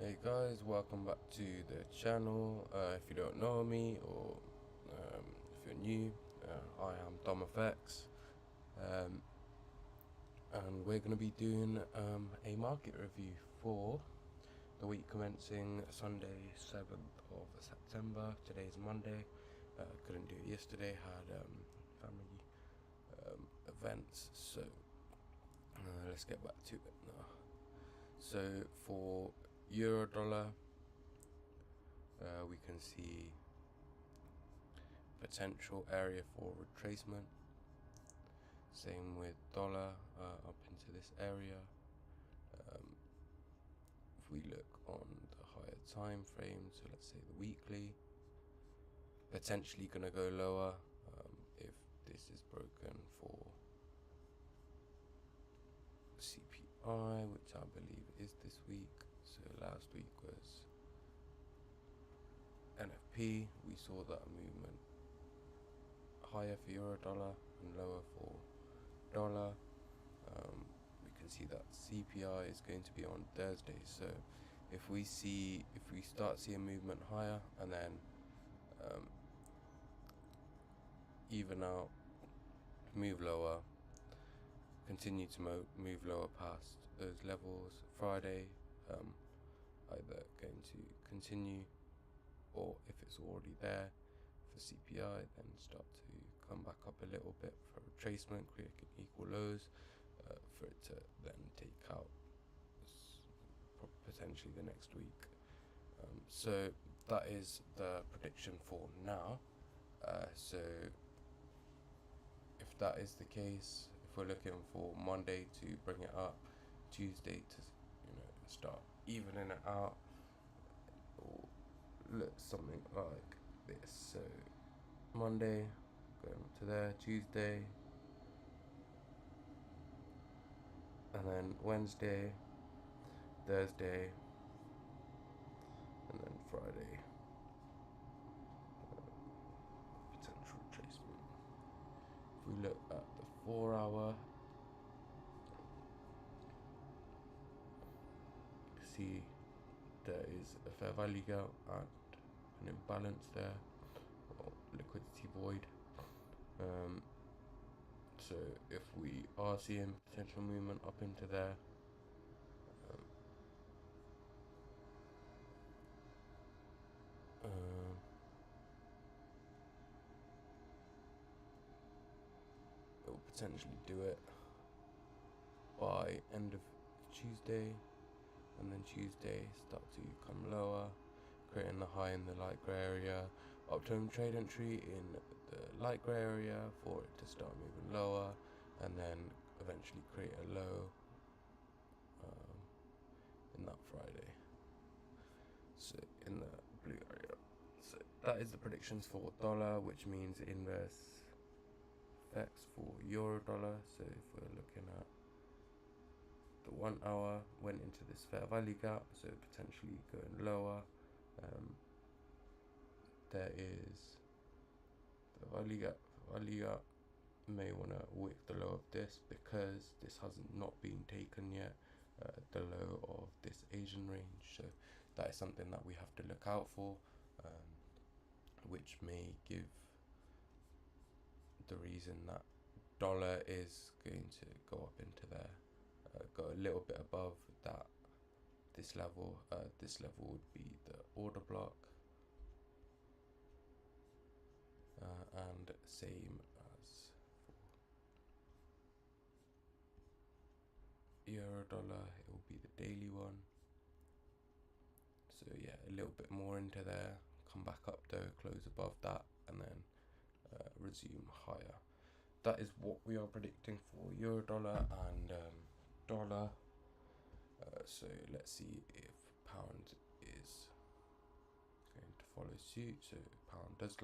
Hey guys, welcome back to the channel. If you don't know me or if you're new, I am DomFX, and we're going to be doing a market review for the week commencing Sunday 7th of September. Today's Monday. Couldn't do it yesterday, had family events, so let's get back to it now. So for euro dollar, we can see potential area for retracement. Same with dollar, up into this area. If we look on the higher time frame, so let's say the weekly, potentially gonna go lower if this is broken for CPI, which I believe is this week. So last week was NFP. We saw that movement higher for euro dollar and lower for dollar. We can see that CPI is going to be on Thursday, so if we start seeing movement higher and then even out, move lower, continue to move lower past those levels, Friday either going to continue, or if it's already there for CPI, then start to come back up a little bit for retracement, creating equal lows, for it to then take out potentially the next week. So that is the prediction for now. So if that is the case, if we're looking for Monday to bring it up, Tuesday to start evening it out, or look something like this. So Monday going to there, Tuesday, and then Wednesday, Thursday, and then Friday. Potential retracement. If we look at the 4-hour, see there is a fair value gap and an imbalance there, or liquidity void. So if we are seeing potential movement up into there, it will potentially do it by end of Tuesday, and then Tuesday start to come lower, creating the high in the light grey area, optimum trade entry in the light grey area for it to start moving lower, and then eventually create a low in that Friday, so in the blue area. So that is the predictions for dollar, which means inverse effects for euro dollar. So if we're looking at the 1 hour, went into this fair value gap, so potentially going lower. There is the value gap may want to wick the low of this, because this has not been taken yet, the low of this Asian range. So that is something that we have to look out for, which may give the reason that dollar is going to go up into there, go a little bit above that this level. This level would be the order block, and same as for euro dollar, it will be the daily one. So yeah, a little bit more into there, come back up though, close above that, and then resume higher. That is what we are predicting for euro dollar and dollar. So let's see if pound is going to follow suit. So pound does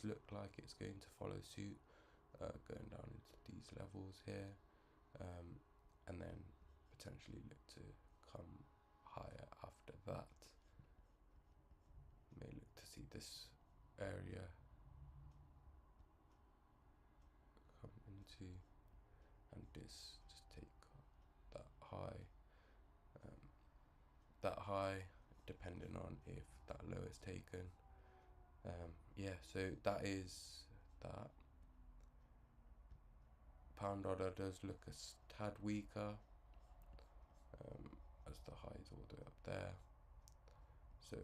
look like it's going to follow suit, going down into these levels here, and then potentially look to come higher after that. May look to see this area come into, and this just take that high, that high, depending on if that low is taken. Yeah, so that is that. Pound dollar does look a tad weaker, as the high is all the way up there. So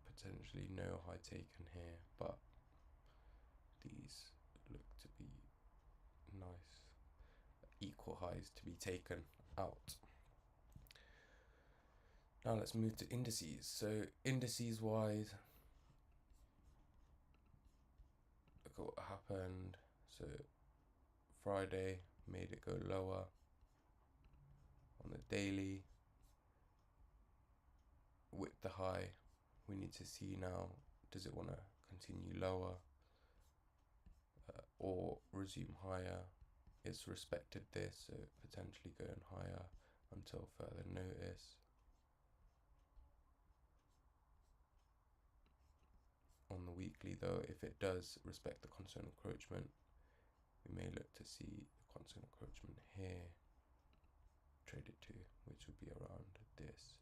potentially no high taken here, but these look to be nice equal highs to be taken out. Now let's move to indices. So indices wise, look at what happened. So Friday made it go lower on the daily with the high. We need to see now, does it want to continue lower or resume higher? It's respected this, so potentially going higher until further notice. On the weekly though, if it does respect the constant encroachment, we may look to see the constant encroachment here traded to, which would be around this.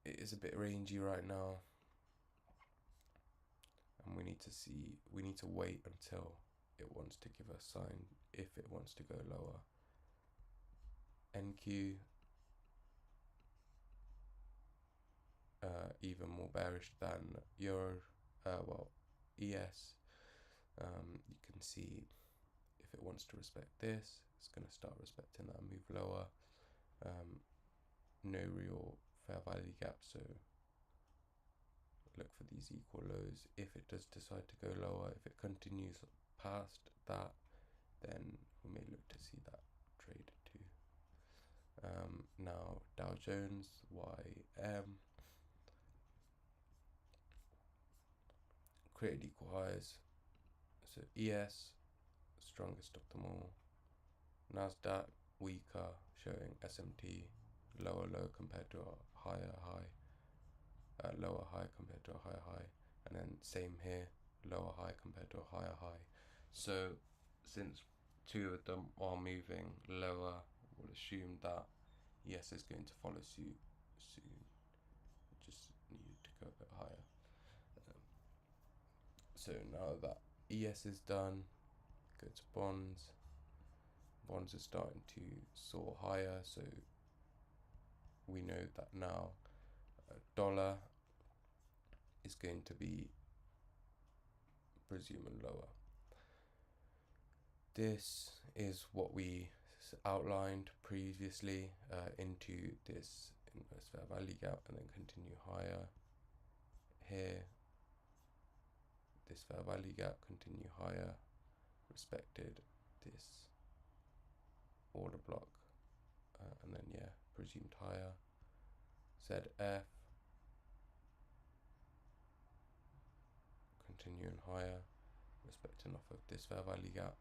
It is a bit rangy right now, and we need to wait until it wants to give a sign if it wants to go lower. NQ, even more bearish than Euro, ES. You can see if it wants to respect this, it's going to start respecting that and move lower. No real fair value gap, so look for these equal lows. If it does decide to go lower, if it continues past that, then we may look to see that trade too. Now Dow Jones, YM, created equal highs. So ES, strongest of them all. Nasdaq, weaker, showing SMT, lower low compared to a higher high, lower high compared to a higher high, and then same here, lower high compared to a higher high. So since two of them are moving lower, we'll assume that ES is going to follow suit soon. Just needed to go a bit higher. So now that ES is done, go to bonds. Bonds are starting to soar higher, so we know that now dollar is going to be presuming lower. This is what we outlined previously into this inverse fair value gap, and then continue higher here. This fair value gap, continue higher, respected this order block, and then yeah, presumed higher. ZF, continuing higher, respecting off of this fair value gap.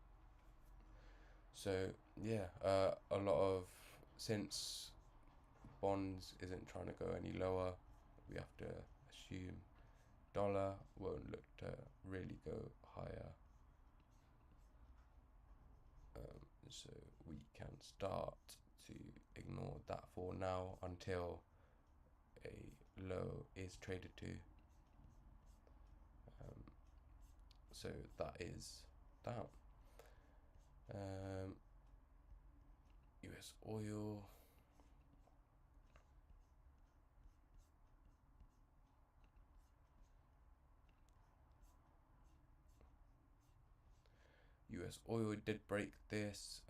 So yeah, a lot of, since bonds isn't trying to go any lower, we have to assume dollar won't look to really go higher. So we can start to ignore that for now until a low is traded to. So that is that. US oil. US oil did break this,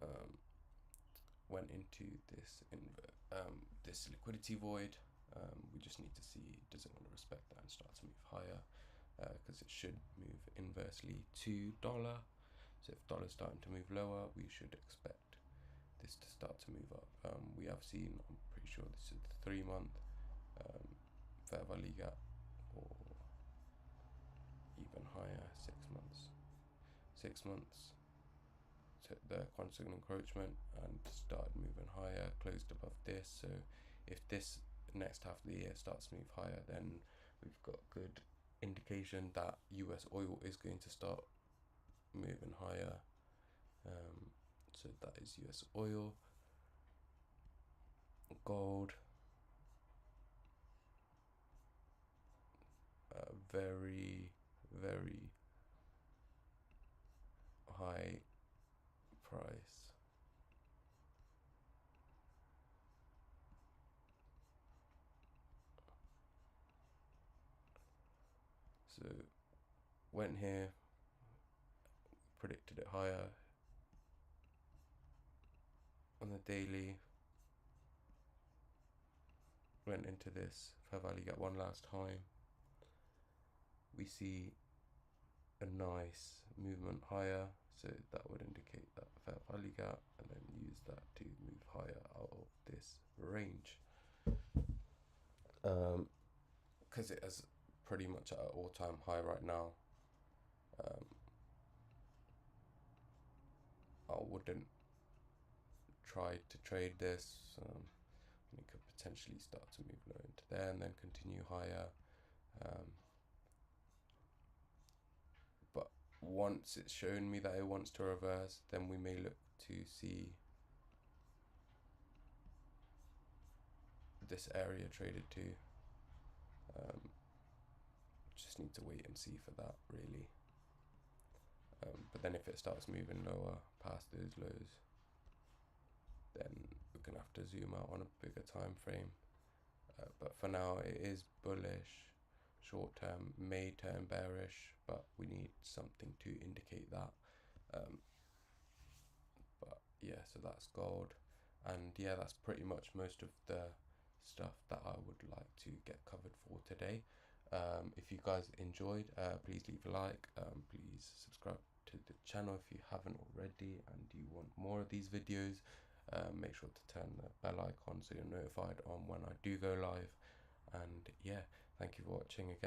went into this this liquidity void. We just need to see, does it want to respect that and start to move higher, because it should move inversely to dollar. So if dollar's starting to move lower, we should expect this to start to move up. We have seen, I'm pretty sure this is the 3-month fair value gap, or even higher, 6 months. 6 months to the constant encroachment and started moving higher, closed above this. So if this next half of the year starts to move higher, then we've got good indication that US oil is going to start moving higher. So that is US oil. gold, very, very high price. So went here, predicted it higher on the daily, went into this fair value gap one last time. We see a nice movement higher, so that would indicate that fair value gap, and then use that to move higher out of this range. Because it is pretty much at an all-time high right now, I wouldn't try to trade this. It could potentially start to move low into there and then continue higher. But once it's shown me that it wants to reverse, then we may look to see this area traded to. Just need to wait and see for that, really. But then if it starts moving lower past those lows, then we're gonna have to zoom out on a bigger time frame. But for now, it is bullish. Short term may turn bearish, but we need something to indicate that. But yeah, so that's gold, and yeah, that's pretty much most of the stuff that I would like to get covered for today. If you guys enjoyed, please leave a like, please subscribe to the channel if you haven't already and you want more of these videos. Make sure to turn the bell icon so you're notified on when I do go live. And yeah, thank you for watching again.